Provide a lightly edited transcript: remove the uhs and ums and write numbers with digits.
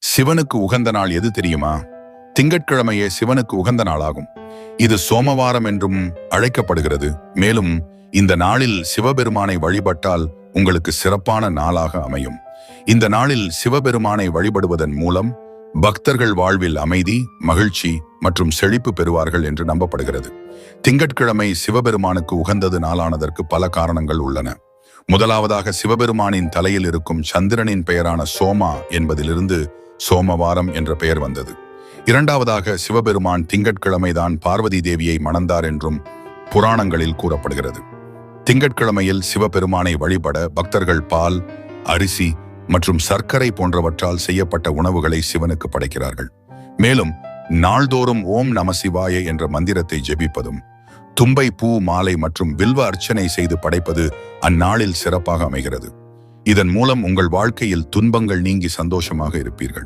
சிவனுக்கு உகந்த நாள் எது தெரியுமா? திங்கட்கிழமையே சிவனுக்கு உகந்த நாளாகும். இது சோமவாரம் என்றும் அழைக்கப்படுகிறது. மேலும் இந்த நாளில் சிவபெருமானை வழிபட்டால் உங்களுக்கு சிறப்பான நாளாக அமையும். இந்த நாளில் சிவபெருமானை வழிபடுவதன் மூலம் பக்தர்கள் வாழ்வில் அமைதி, மகிழ்ச்சி மற்றும் செழிப்பு பெறுவார்கள் என்று நம்பப்படுகிறது. திங்கட்கிழமை சிவபெருமானுக்கு உகந்தது நாளானதற்கு பல காரணங்கள் உள்ளன. முதலாவதாக, சிவபெருமானின் தலையில் இருக்கும் சந்திரனின் பெயரான சோமா என்பதிலிருந்து சோமவாரம் என்ற பெயர் வந்தது. இரண்டாவதாக, சிவபெருமான் திங்கட்கிழமைதான் பார்வதி தேவியை மணந்தார் என்றும் புராணங்களில் கூறப்படுகிறது. திங்கட்கிழமையில் சிவபெருமானை வழிபட பக்தர்கள் பால், அரிசி மற்றும் சர்க்கரை போன்றவற்றால் செய்யப்பட்ட உணவுகளை சிவனுக்கு படைக்கிறார்கள். மேலும் நாள்தோறும் ஓம் நம சிவாய என்ற மந்திரத்தை ஜெபிப்பதும், தும்பை பூ மாலை மற்றும் வில்வ அர்ச்சனை செய்து படைப்பது அந்நாளில் சிறப்பாக அமைகிறது. இதன் மூலம் உங்கள் வாழ்க்கையில் துன்பங்கள் நீங்கி சந்தோஷமாக இருப்பீர்கள்.